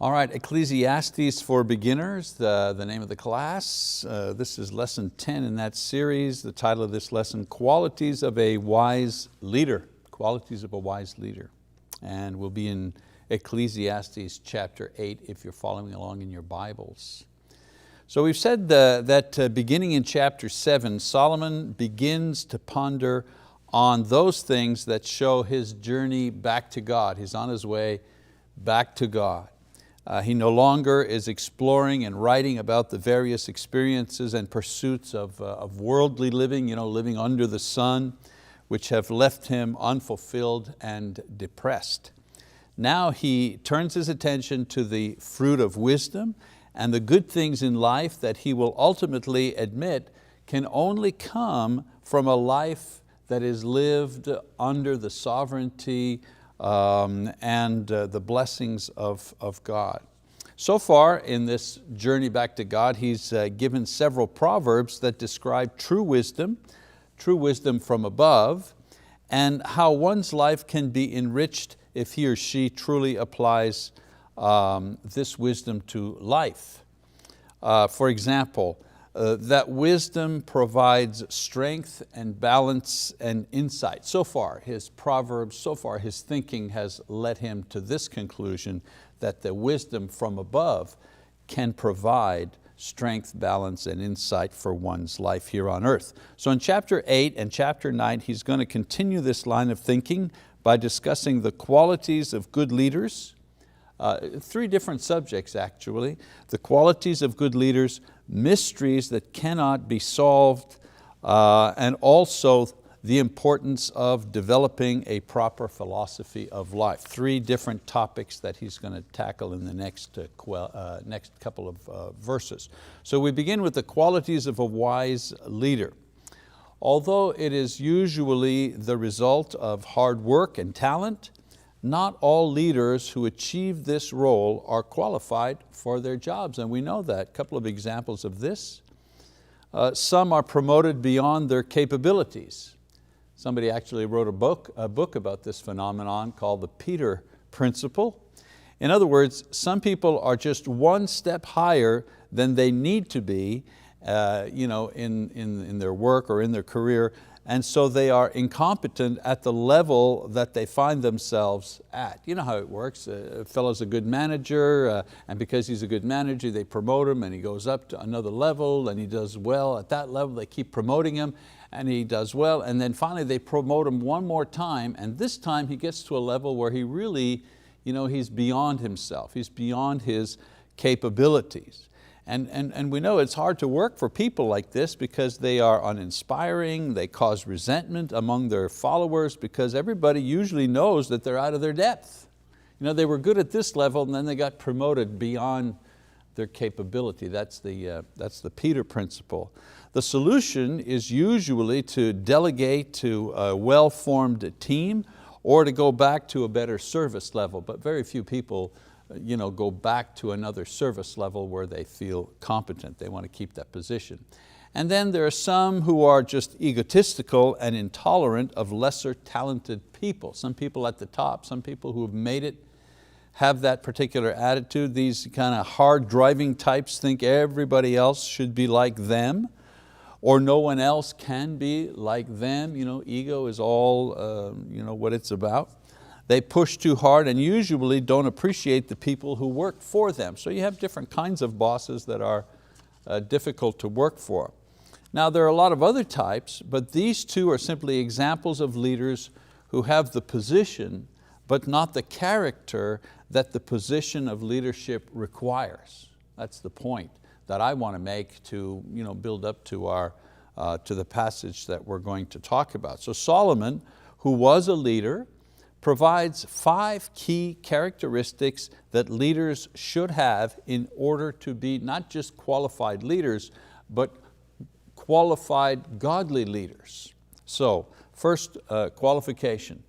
All right, Ecclesiastes for Beginners, the name of the class. This is lesson 10 in that series. The title of this lesson, Qualities of a Wise Leader. Qualities of a Wise Leader. And we'll be in Ecclesiastes chapter 8 if you're following along in your Bibles. So we've said that beginning in chapter 7, Solomon begins to ponder on those things that show his journey back to God. He's on his way back to God. He no longer is exploring and writing about the various experiences and pursuits of worldly living, living under the sun, which have left him unfulfilled and depressed. Now he turns his attention to the fruit of wisdom and the good things in life that he will ultimately admit can only come from a life that is lived under the sovereignty and the blessings of God. So far in this journey back to God, he's given several proverbs that describe true wisdom from above, and how one's life can be enriched if he or she truly applies this wisdom to life. For example, that wisdom provides strength and balance and insight. So far, his proverbs, his thinking has led him to this conclusion that the wisdom from above can provide strength, balance, and insight for one's life here on earth. So in chapter 8 and chapter 9, he's going to continue this line of thinking by discussing the qualities of good leaders. Three different subjects actually. The qualities of good leaders, mysteries that cannot be solved, and also the importance of developing a proper philosophy of life. Three different topics that he's going to tackle in the next couple of verses. So we begin with the qualities of a wise leader. Although it is usually the result of hard work and talent, not all leaders who achieve this role are qualified for their jobs, and we know that. A couple of examples of this. Some are promoted beyond their capabilities. Somebody actually wrote a book about this phenomenon called the Peter Principle. In other words, some people are just one step higher than they need to be in their work or in their career, and so they are incompetent at the level that they find themselves at. You know how it works. A fellow's a good manager, and because he's a good manager, they promote him and he goes up to another level and he does well at that level. They keep promoting him and he does well, and then finally they promote him one more time, and this time he gets to a level where he really, he's beyond himself. He's beyond his capabilities. And we know it's hard to work for people like this because they are uninspiring, they cause resentment among their followers because everybody usually knows that they're out of their depth. They were good at this level and then they got promoted beyond their capability. That's the Peter Principle. The solution is usually to delegate to a well-formed team or to go back to a better service level, but very few people go back to another service level where they feel competent. They want to keep that position. And then there are some who are just egotistical and intolerant of lesser talented people. Some people at the top, some people who have made it have that particular attitude. These kind of hard driving types think everybody else should be like them or no one else can be like them. Ego is all what it's about. They push too hard and usually don't appreciate the people who work for them. So you have different kinds of bosses that are difficult to work for. Now there are a lot of other types, but these two are simply examples of leaders who have the position, but not the character that the position of leadership requires. That's the point that I want to make to build up to the passage that we're going to talk about. So Solomon, who was a leader, provides 5 key characteristics that leaders should have in order to be not just qualified leaders, but qualified godly leaders. So first qualification,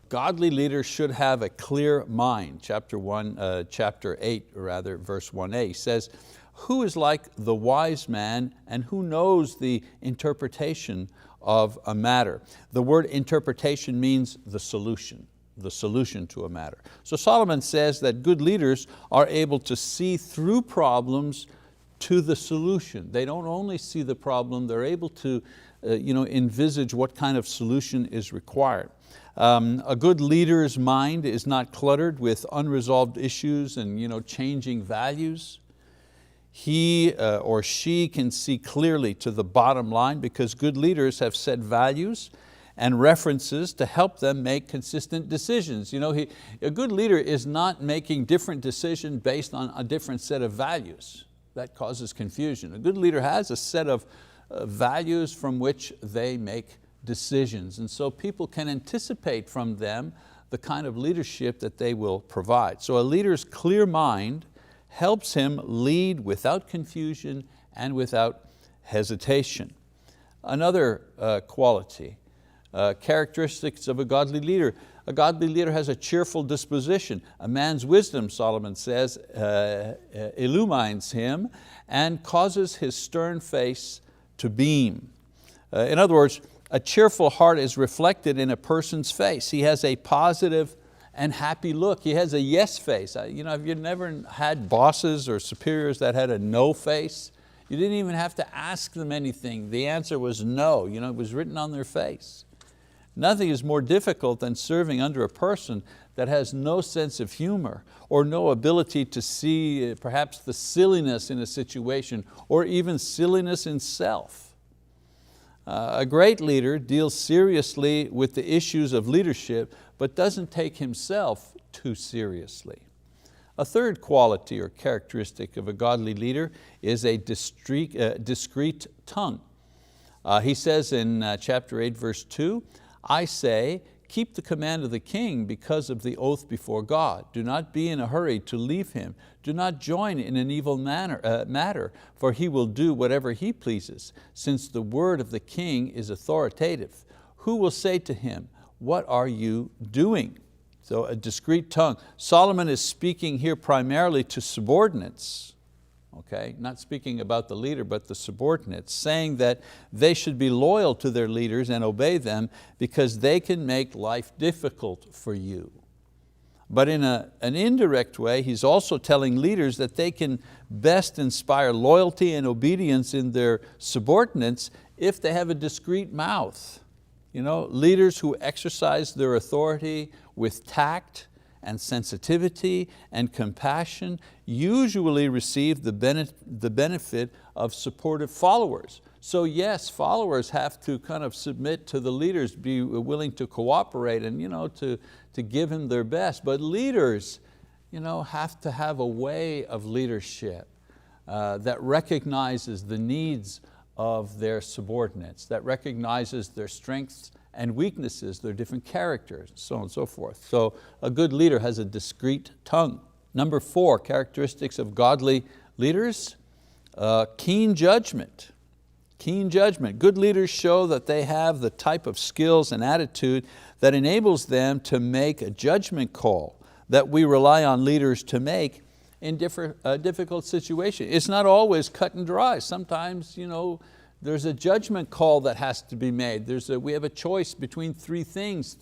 godly leaders should have a clear mind. Chapter 8, verse 1a says, who is like the wise man and who knows the interpretation of a matter? The word interpretation means the solution. the solution to a matter. So Solomon says that good leaders are able to see through problems to the solution. They don't only see the problem, they're able to envisage what kind of solution is required. A good leader's mind is not cluttered with unresolved issues and changing values. He or she can see clearly to the bottom line because good leaders have set values and references to help them make consistent decisions. A good leader is not making different decisions based on a different set of values. That causes confusion. A good leader has a set of values from which they make decisions. And so people can anticipate from them the kind of leadership that they will provide. So a leader's clear mind helps him lead without confusion and without hesitation. Another quality, characteristics of a godly leader. A godly leader has a cheerful disposition. A man's wisdom, Solomon says, illumines him and causes his stern face to beam. In other words, a cheerful heart is reflected in a person's face. He has a positive and happy look. He has a yes face. Have you never had bosses or superiors that had a no face? You didn't even have to ask them anything. The answer was no. It was written on their face. Nothing is more difficult than serving under a person that has no sense of humor or no ability to see perhaps the silliness in a situation or even silliness in self. A great leader deals seriously with the issues of leadership but doesn't take himself too seriously. A third quality or characteristic of a godly leader is a discreet tongue. He says in chapter 8, verse 2, I say, keep the command of the king because of the oath before God. Do not be in a hurry to leave him. Do not join in an evil matter, for he will do whatever he pleases, since the word of the king is authoritative. Who will say to him, what are you doing? So a discreet tongue. Solomon is speaking here primarily to subordinates. Okay, not speaking about the leader, but the subordinates, saying that they should be loyal to their leaders and obey them because they can make life difficult for you. But in an indirect way, he's also telling leaders that they can best inspire loyalty and obedience in their subordinates if they have a discreet mouth. Leaders who exercise their authority with tact and sensitivity and compassion usually receive the benefit of supportive followers. So yes, followers have to kind of submit to the leaders, be willing to cooperate and to give him their best. But leaders have to have a way of leadership that recognizes the needs of their subordinates, that recognizes their strengths and weaknesses, their different characters, so on and so forth. So a good leader has a discreet tongue. Number 4, characteristics of godly leaders, keen judgment. Keen judgment. Good leaders show that they have the type of skills and attitude that enables them to make a judgment call that we rely on leaders to make in difficult situations. It's not always cut and dry. Sometimes there's a judgment call that has to be made. We have a choice between three things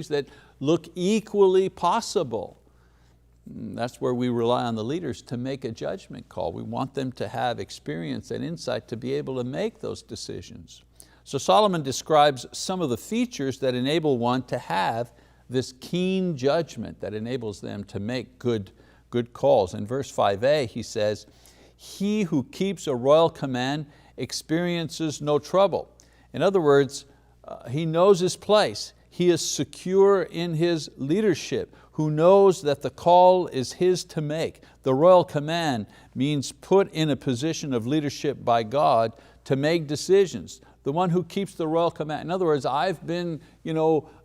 that look equally possible. That's where we rely on the leaders to make a judgment call. We want them to have experience and insight to be able to make those decisions. So Solomon describes some of the features that enable one to have this keen judgment that enables them to make good calls. In verse 5a he says, he who keeps a royal command experiences no trouble. In other words, he knows his place. He is secure in his leadership, who knows that the call is his to make. The royal command means put in a position of leadership by God to make decisions. The one who keeps the royal command. In other words, I've been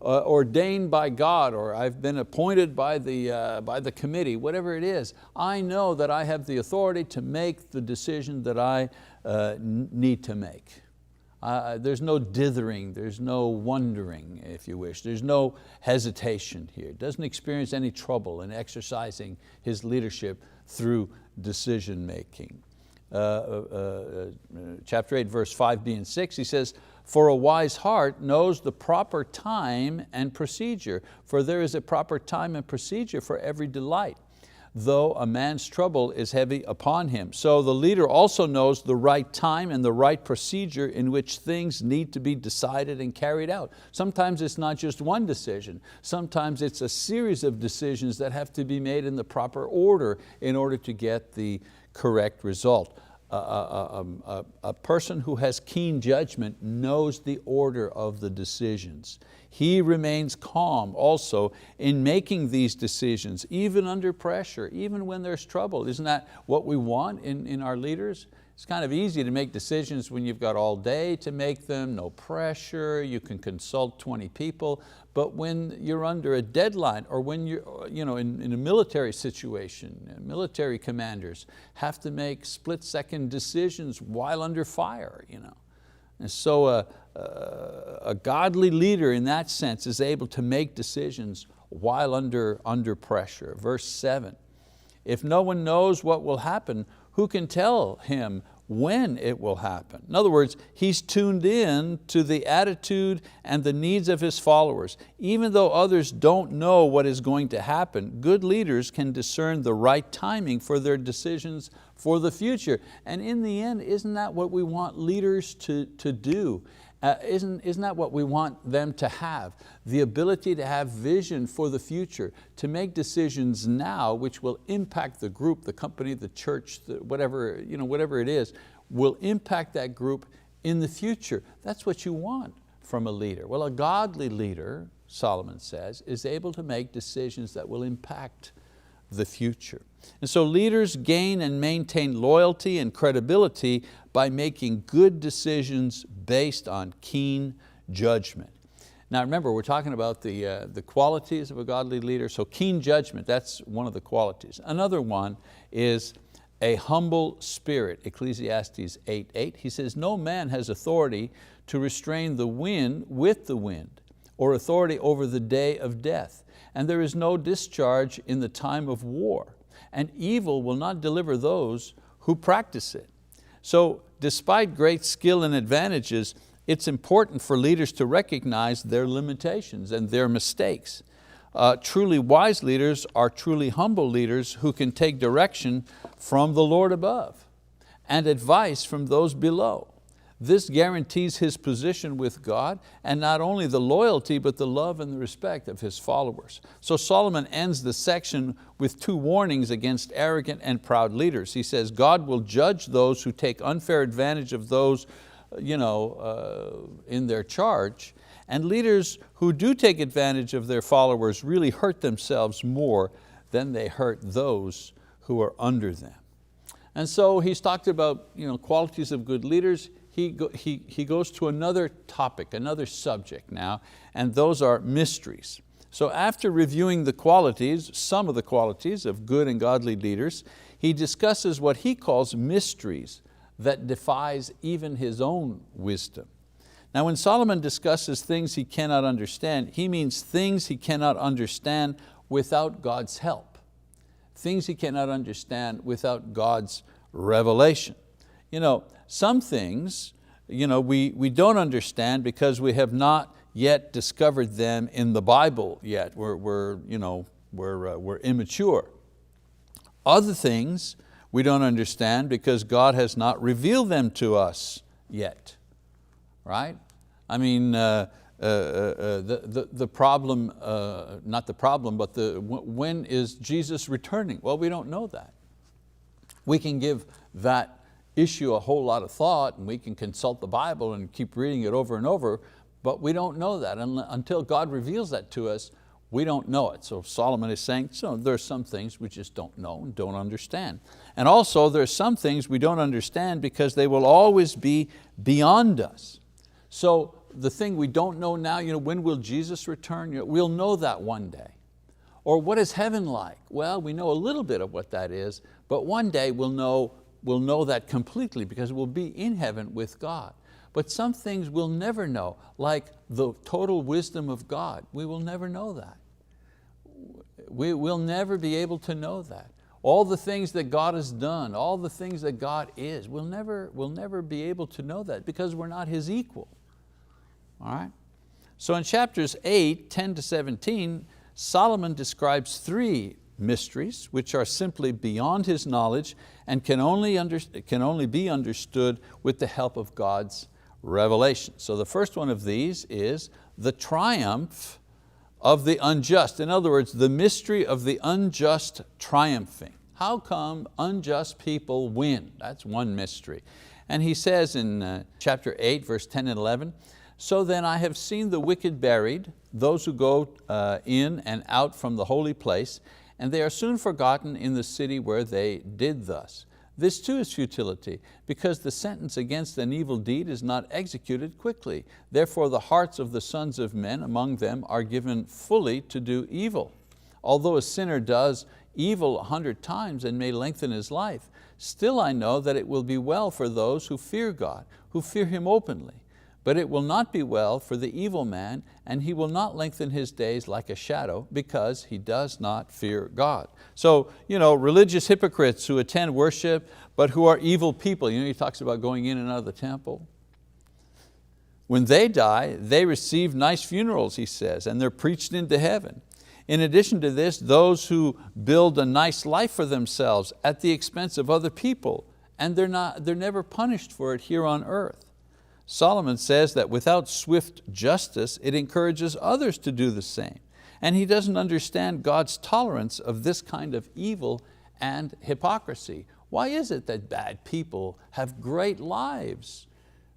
ordained by God, or I've been appointed by the committee, whatever it is. I know that I have the authority to make the decision that I need to make. There's no dithering, there's no wondering, if you wish. There's no hesitation here. Doesn't experience any trouble in exercising his leadership through decision making. Chapter 8, verse 5b and 6, he says, For a wise heart knows the proper time and procedure, for there is a proper time and procedure for every delight, though a man's trouble is heavy upon him. So the leader also knows the right time and the right procedure in which things need to be decided and carried out. Sometimes it's not just one decision. Sometimes it's a series of decisions that have to be made in the proper order in order to get the correct result. A person who has keen judgment knows the order of the decisions. He remains calm also in making these decisions, even under pressure, even when there's trouble. Isn't that what we want in our leaders? It's kind of easy to make decisions when you've got all day to make them, no pressure, you can consult 20 people, but when you're under a deadline or when you're in a military situation, military commanders have to make split-second decisions while under fire. And so a godly leader in that sense is able to make decisions while under pressure. Verse 7, if no one knows what will happen, who can tell him when it will happen? In other words, he's tuned in to the attitude and the needs of his followers. Even though others don't know what is going to happen, good leaders can discern the right timing for their decisions for the future. And in the end, isn't that what we want leaders to do? Isn't that what we want them to have? The ability to have vision for the future, to make decisions now which will impact the group, the company, the church, whatever it is, will impact that group in the future. That's what you want from a leader. Well, a godly leader, Solomon says, is able to make decisions that will impact the future. And so leaders gain and maintain loyalty and credibility by making good decisions based on keen judgment. Now remember, we're talking about the qualities of a godly leader. So keen judgment, that's one of the qualities. Another one is a humble spirit. Ecclesiastes 8:8, he says, no man has authority to restrain the wind with the wind, or authority over the day of death. And there is no discharge in the time of war, and evil will not deliver those who practice it. So despite great skill and advantages, it's important for leaders to recognize their limitations and their mistakes. Truly wise leaders are truly humble leaders who can take direction from the Lord above and advice from those below. This guarantees his position with God, and not only the loyalty, but the love and the respect of his followers. So Solomon ends the section with two warnings against arrogant and proud leaders. He says, God will judge those who take unfair advantage of those in their charge, and leaders who do take advantage of their followers really hurt themselves more than they hurt those who are under them. And so he's talked about qualities of good leaders. He goes to another topic, another subject now, and those are mysteries. So after reviewing the qualities, some of the qualities of good and godly leaders, he discusses what he calls mysteries that defies even his own wisdom. Now when Solomon discusses things he cannot understand, he means things he cannot understand without God's help. Things he cannot understand without God's revelation. Some things we don't understand because we have not yet discovered them in the Bible yet. We're immature. Other things we don't understand because God has not revealed them to us yet. Right? I mean, the problem, not the problem, but when is Jesus returning? Well, we don't know that. We can give that issue a whole lot of thought, and we can consult the Bible and keep reading it over and over, but we don't know that. And until God reveals that to us, we don't know it. So Solomon is saying, there's some things we just don't know and don't understand. And also there's some things we don't understand because they will always be beyond us. So the thing we don't know now, when will Jesus return? We'll know that one day. Or what is heaven like? Well, we know a little bit of what that is, but one day we'll know that completely because we'll be in heaven with God. But some things we'll never know, like the total wisdom of God. We will never know that. We'll never be able to know that. All the things that God has done, all the things that God is, we'll never be able to know that because we're not His equal. All right? So in chapters 8, 10 to 17, Solomon describes three mysteries which are simply beyond his knowledge and can only be understood with the help of God's revelation. So the first one of these is the triumph of the unjust. In other words, the mystery of the unjust triumphing. How come unjust people win? That's one mystery. And he says in chapter 8, verse 10 and 11, "So then I have seen the wicked buried, those who go in and out from the holy place, and they are soon forgotten in the city where they did thus. This too is futility, because the sentence against an evil deed is not executed quickly. Therefore the hearts of the sons of men among them are given fully to do evil. Although a sinner does evil 100 times and may lengthen his life, still I know that it will be well for those who fear God, who fear Him openly. But it will not be well for the evil man, and he will not lengthen his days like a shadow, because he does not fear God." So, religious hypocrites who attend worship, but who are evil people, he talks about going in and out of the temple. When they die, they receive nice funerals, he says, and they're preached into heaven. In addition to this, those who build a nice life for themselves at the expense of other people, and they're never punished for it here on earth. Solomon says that without swift justice, it encourages others to do the same. And he doesn't understand God's tolerance of this kind of evil and hypocrisy. Why is it that bad people have great lives,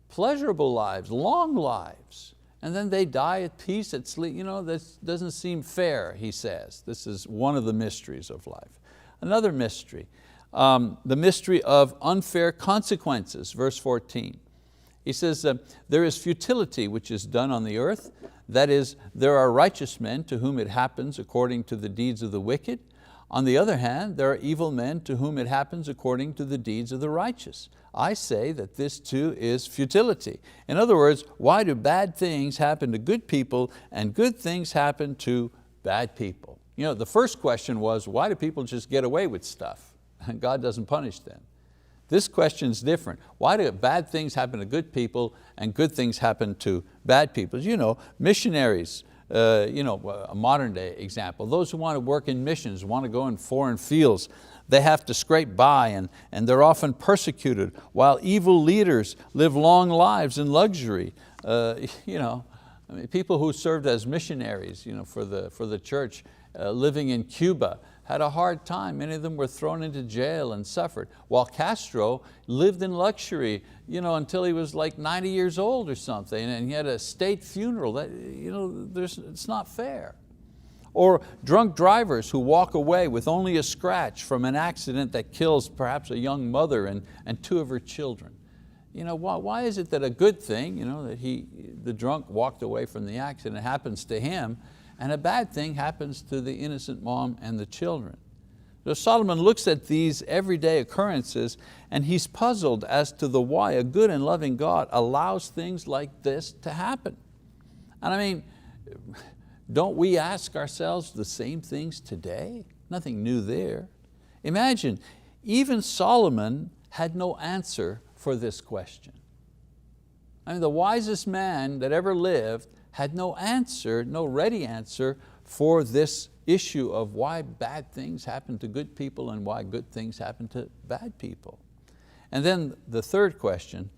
pleasurable lives, long lives, and then they die at peace, at sleep? This doesn't seem fair, he says. This is one of the mysteries of life. Another mystery, the mystery of unfair consequences, verse 14. He says, "There is futility which is done on the earth, that is, there are righteous men to whom it happens according to the deeds of the wicked. On the other hand, there are evil men to whom it happens according to the deeds of the righteous. I say that this too is futility." In other words, why do bad things happen to good people and good things happen to bad people? The first question was, why do people just get away with stuff and God doesn't punish them? This question is different. Why do bad things happen to good people and good things happen to bad people? Missionaries, a modern day example, those who want to work in missions, want to go in foreign fields, they have to scrape by and they're often persecuted, while evil leaders live long lives in luxury. People who served as missionaries for the church living in Cuba had a hard time. Many of them were thrown into jail and suffered, while Castro lived in luxury until he was like 90 years old or something, and he had a state funeral. It's not fair. Or drunk drivers who walk away with only a scratch from an accident that kills perhaps a young mother and two of her children. Why is it that a good thing, that the drunk walked away from the accident, happens to him, and a bad thing happens to the innocent mom and the children? So Solomon looks at these everyday occurrences and he's puzzled as to the why a good and loving God allows things like this to happen. And don't we ask ourselves the same things today? Nothing new there. Imagine, even Solomon had no answer for this question. The wisest man that ever lived had no answer, no ready answer for this issue of why bad things happen to good people and why good things happen to bad people. And then the third question,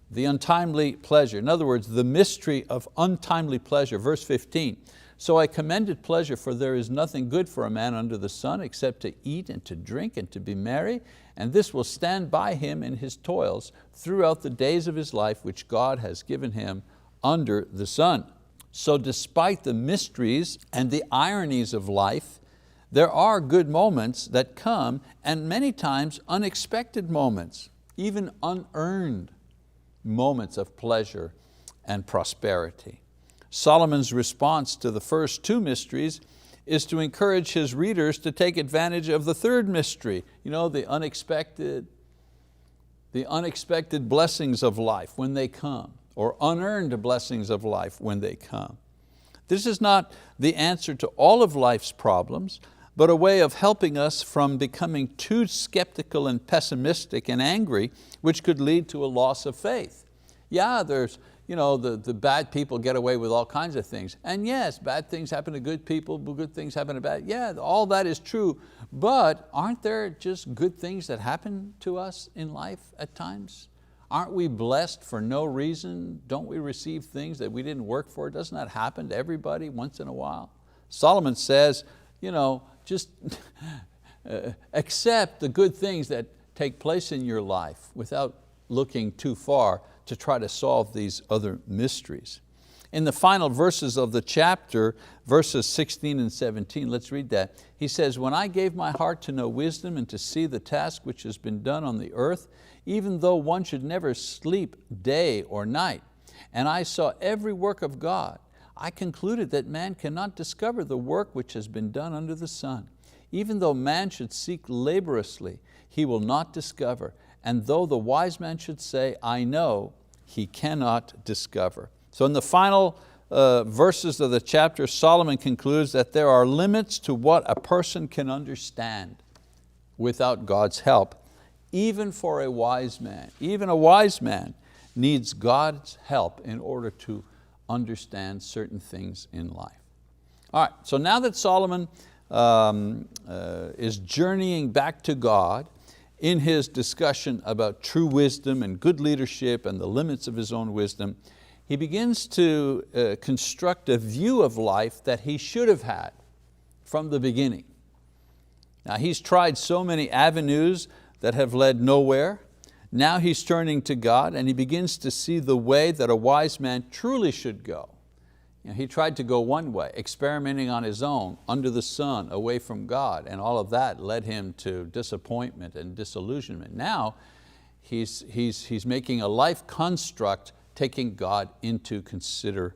the untimely pleasure. In other words, the mystery of untimely pleasure. Verse 15, "So I commended pleasure, for there is nothing good for a man under the sun except to eat and to drink and to be merry, and this will stand by him in his toils throughout the days of his life which God has given him under the sun." So despite the mysteries and the ironies of life, there are good moments that come, and many times unexpected moments, even unearned moments of pleasure and prosperity. Solomon's response to the first two mysteries is to encourage his readers to take advantage of the third mystery, the unexpected blessings of life when they come, or unearned blessings of life when they come. This is not the answer to all of life's problems, but a way of helping us from becoming too skeptical and pessimistic and angry, which could lead to a loss of faith. Yeah, there's the bad people get away with all kinds of things. And yes, bad things happen to good people, good things happen to bad. Yeah, all that is true. But aren't there just good things that happen to us in life at times? Aren't we blessed for no reason? Don't we receive things that we didn't work for? Doesn't that happen to everybody once in a while? Solomon says, just accept the good things that take place in your life without looking too far to try to solve these other mysteries. In the final verses of the chapter, verses 16 and 17, let's read that. He says, when I gave my heart to know wisdom and to see the task which has been done on the earth, even though one should never sleep day or night, and I saw every work of God, I concluded that man cannot discover the work which has been done under the sun. Even though man should seek laboriously, he will not discover. And though the wise man should say, I know, he cannot discover. So in the final verses of the chapter, Solomon concludes that there are limits to what a person can understand without God's help, even for a wise man. Even a wise man needs God's help in order to understand certain things in life. All right, so now that Solomon is journeying back to God in his discussion about true wisdom and good leadership and the limits of his own wisdom, he begins to construct a view of life that he should have had from the beginning. Now he's tried so many avenues that have led nowhere. Now he's turning to God and he begins to see the way that a wise man truly should go. He tried to go one way, experimenting on his own, under the sun, away from God, and all of that led him to disappointment and disillusionment. Now he's making a life construct, taking God into consideration.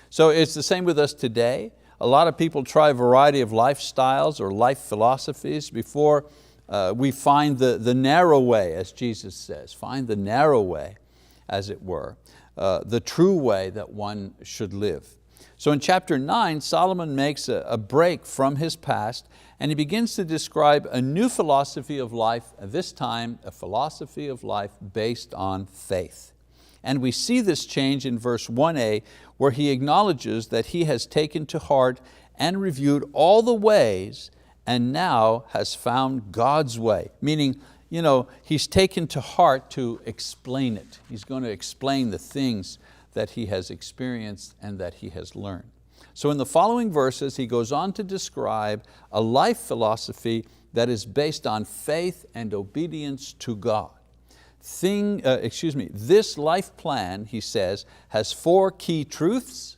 So it's the same with us today. A lot of people try a variety of lifestyles or life philosophies before we find the narrow way, as Jesus says. Find the narrow way, as it were. The true way that one should live. So in chapter 9, Solomon makes a break from his past and he begins to describe a new philosophy of life, this time a philosophy of life based on faith. And we see this change in verse 1a, where he acknowledges that he has taken to heart and reviewed all the ways and now has found God's way. Meaning, he's taken to heart to explain it. He's going to explain the things that he has experienced and that he has learned. So in the following verses, he goes on to describe a life philosophy that is based on faith and obedience to God. This life plan, he says, has 4 key truths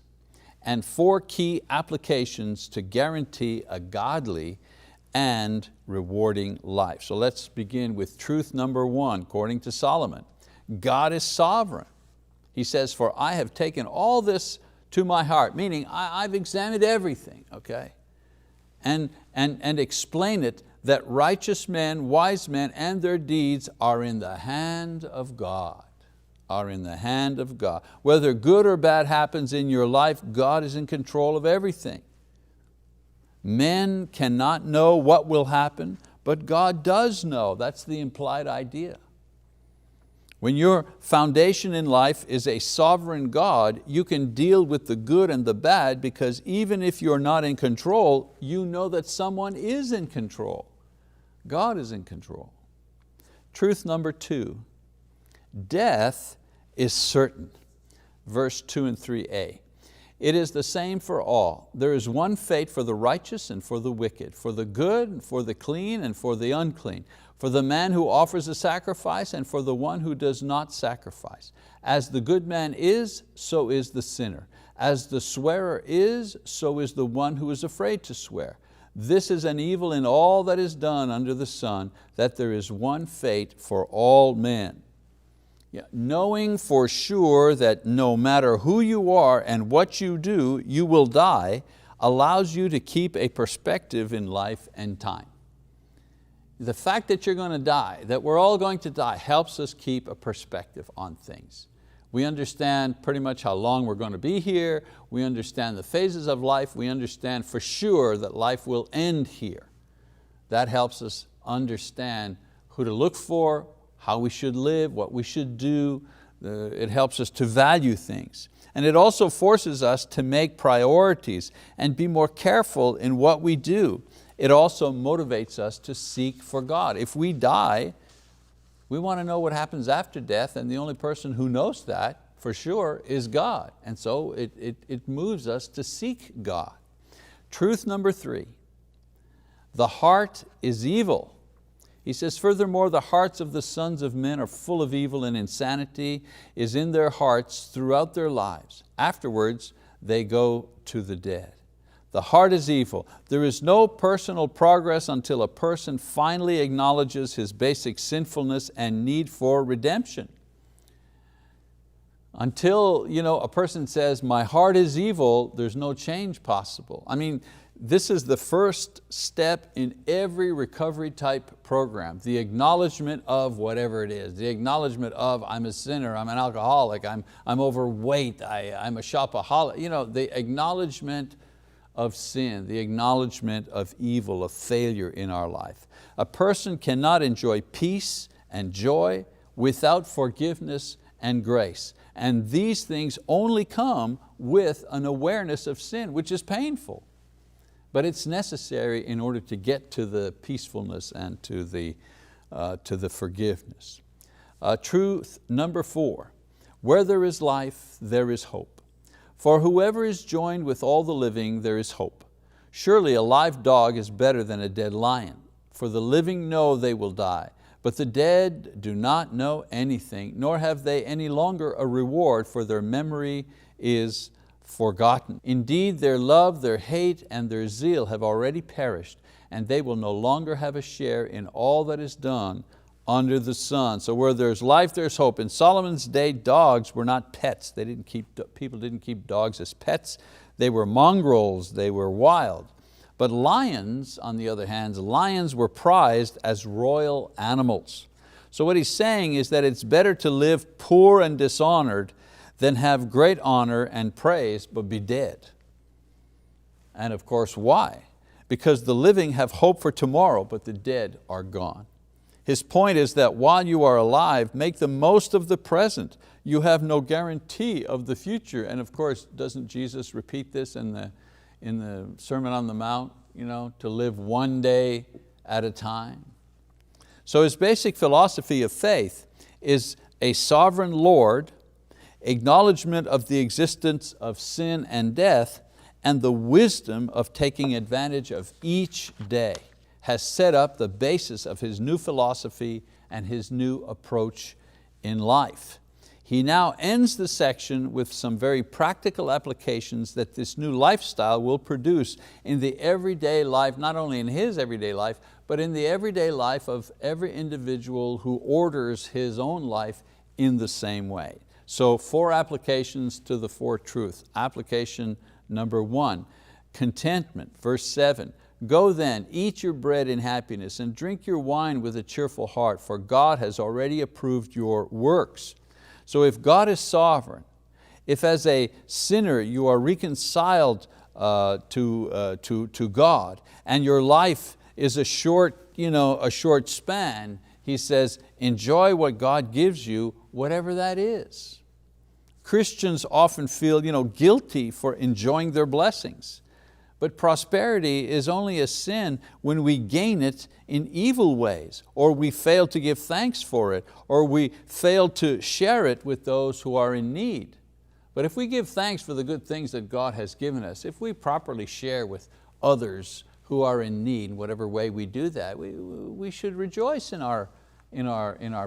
and 4 key applications to guarantee a godly and rewarding life. So let's begin with truth number 1, according to Solomon. God is sovereign. He says, for I have taken all this to my heart, meaning I've examined everything, okay? And explain it that righteous men, wise men, and their deeds are in the hand of God. Are in the hand of God. Whether good or bad happens in your life, God is in control of everything. Men cannot know what will happen, but God does know. That's the implied idea. When your foundation in life is a sovereign God, you can deal with the good and the bad because even if you're not in control, you know that someone is in control. God is in control. Truth number 2, death is certain. Verse 2 and 3a. It is the same for all. There is one fate for the righteous and for the wicked, for the good and for the clean and for the unclean, for the man who offers a sacrifice and for the one who does not sacrifice. As the good man is, so is the sinner. As the swearer is, so is the one who is afraid to swear. This is an evil in all that is done under the sun, that there is one fate for all men. Knowing for sure that no matter who you are and what you do, you will die, allows you to keep a perspective in life and time. The fact that you're going to die, that we're all going to die, helps us keep a perspective on things. We understand pretty much how long we're going to be here. We understand the phases of life. We understand for sure that life will end here. That helps us understand who to look for, how we should live, what we should do, It helps us to value things. And it also forces us to make priorities and be more careful in what we do. It also motivates us to seek for God. If we die, we want to know what happens after death, and the only person who knows that for sure is God. And so it moves us to seek God. Truth number 3, the heart is evil. He says, furthermore, the hearts of the sons of men are full of evil, and insanity is in their hearts throughout their lives. Afterwards, they go to the dead. The heart is evil. There is no personal progress until a person finally acknowledges his basic sinfulness and need for redemption. Until a person says, my heart is evil, there's no change possible. I mean, this is the first step in every recovery type program, the acknowledgement of whatever it is, the acknowledgement of I'm a sinner, I'm an alcoholic, I'm overweight, I'm a shopaholic, the acknowledgement of sin, the acknowledgement of evil, of failure in our life. A person cannot enjoy peace and joy without forgiveness and grace. And these things only come with an awareness of sin, which is painful. But it's necessary in order to get to the peacefulness and to the forgiveness. Truth number 4, where there is life, there is hope. For whoever is joined with all the living, there is hope. Surely a live dog is better than a dead lion, for the living know they will die, but the dead do not know anything, nor have they any longer a reward, for their memory is forgotten. Indeed, their love, their hate, and their zeal have already perished, and they will no longer have a share in all that is done under the sun. So where there's life, there's hope. In Solomon's day, dogs were not pets. People didn't keep dogs as pets. They were mongrels, they were wild. But lions, on the other hand, lions were prized as royal animals. So what he's saying is that it's better to live poor and dishonored than have great honor and praise but be dead. And of course, why? Because the living have hope for tomorrow, but the dead are gone. His point is that while you are alive, make the most of the present. You have no guarantee of the future. And of course, doesn't Jesus repeat this in the Sermon on the Mount, to live one day at a time? So his basic philosophy of faith is a sovereign Lord, acknowledgement of the existence of sin and death, and the wisdom of taking advantage of each day has set up the basis of his new philosophy and his new approach in life. He now ends the section with some very practical applications that this new lifestyle will produce in the everyday life, not only in his everyday life, but in the everyday life of every individual who orders his own life in the same way. So 4 applications to the 4 truths. Application number 1, contentment, verse 7. Go then, eat your bread in happiness and drink your wine with a cheerful heart, for God has already approved your works. So if God is sovereign, if as a sinner you are reconciled to God, and your life is a short span, he says, enjoy what God gives you, whatever that is. Christians often feel guilty for enjoying their blessings. But prosperity is only a sin when we gain it in evil ways, or we fail to give thanks for it, or we fail to share it with those who are in need. But if we give thanks for the good things that God has given us, if we properly share with others who are in need, in whatever way we do that, we should rejoice in our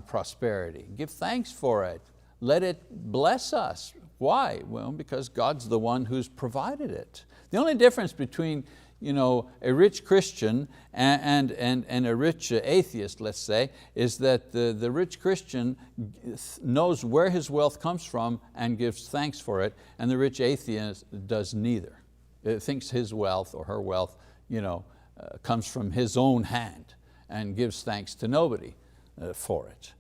prosperity. Give thanks for it. Let it bless us. Why? Well, because God's the one who's provided it. The only difference between a rich Christian and a rich atheist, let's say, is that the rich Christian knows where his wealth comes from and gives thanks for it, and the rich atheist does neither. It thinks his wealth or her wealth comes from his own hand and gives thanks to nobody for it.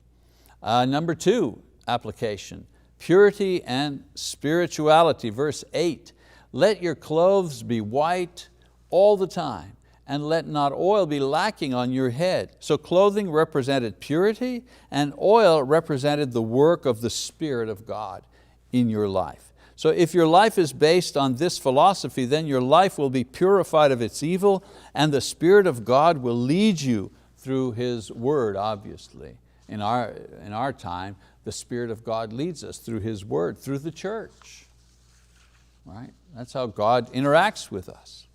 Number 2 application, purity and spirituality, verse 8. Let your clothes be white all the time, and let not oil be lacking on your head. So clothing represented purity, and oil represented the work of the Spirit of God in your life. So if your life is based on this philosophy, then your life will be purified of its evil, and the Spirit of God will lead you through His word, obviously. In our time, the Spirit of God leads us through His word, through the church. Right? That's how God interacts with us.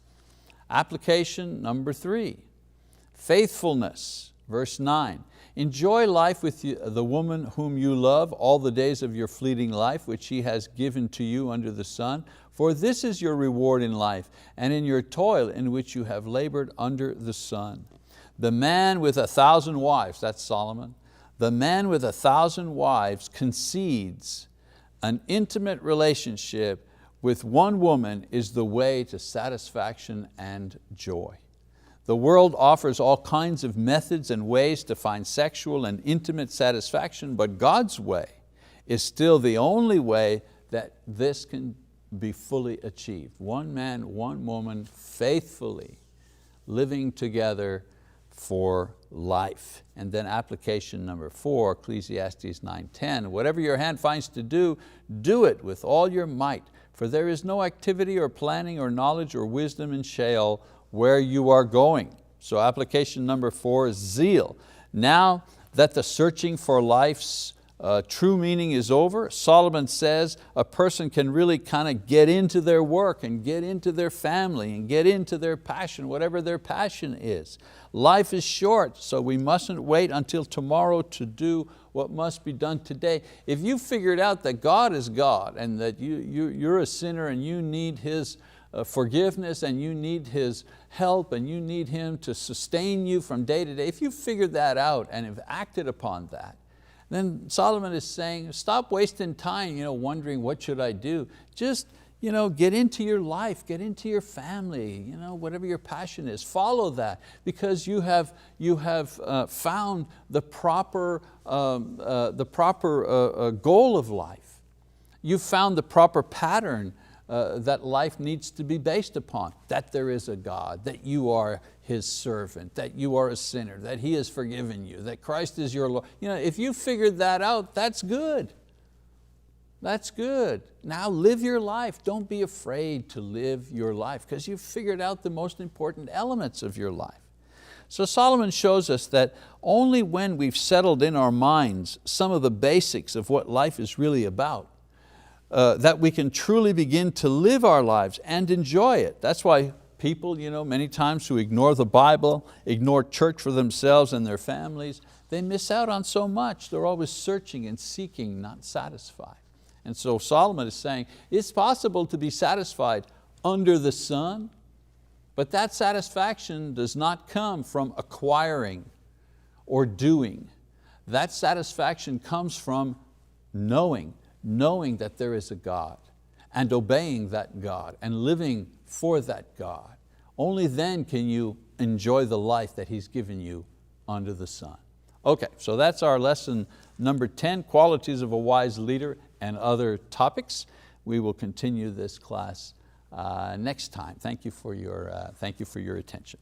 Application number 3, faithfulness, verse 9. Enjoy life with the woman whom you love all the days of your fleeting life, which He has given to you under the sun. For this is your reward in life, and in your toil in which you have labored under the sun. The man with 1,000 wives, that's Solomon, the man with 1,000 wives concedes an intimate relationship with one woman is the way to satisfaction and joy. The world offers all kinds of methods and ways to find sexual and intimate satisfaction, but God's way is still the only way that this can be fully achieved. One man, one woman, faithfully living together for life. And then application number 4, Ecclesiastes 9:10, whatever your hand finds to do, do it with all your might, for there is no activity or planning or knowledge or wisdom in Sheol where you are going. So application number 4 is zeal. Now that the searching for life's true meaning is over, Solomon says a person can really kind of get into their work and get into their family and get into their passion, whatever their passion is. Life is short, so we mustn't wait until tomorrow to do what must be done today. If you figured out that God is God and that you're a sinner and you need His forgiveness and you need His help and you need Him to sustain you from day to day, if you figured that out and have acted upon that, then Solomon is saying, stop wasting time wondering what should I do. Just get into your life, get into your family, whatever your passion is, follow that, because you have found the proper goal of life. You've found the proper pattern that life needs to be based upon, that there is a God, that you are His servant, that you are a sinner, that He has forgiven you, that Christ is your Lord. If you figured that out, that's good. That's good. Now live your life. Don't be afraid to live your life, because you've figured out the most important elements of your life. So Solomon shows us that only when we've settled in our minds some of the basics of what life is really about, that we can truly begin to live our lives and enjoy it. That's why people, many times who ignore the Bible, ignore church for themselves and their families, they miss out on so much. They're always searching and seeking, not satisfied. And so Solomon is saying, it's possible to be satisfied under the sun, but that satisfaction does not come from acquiring or doing. That satisfaction comes from knowing that there is a God and obeying that God and living for that God. Only then can you enjoy the life that He's given you under the sun. Okay, so that's our lesson number 10, qualities of a wise leader and other topics. We will continue this class next time. Thank you for your attention.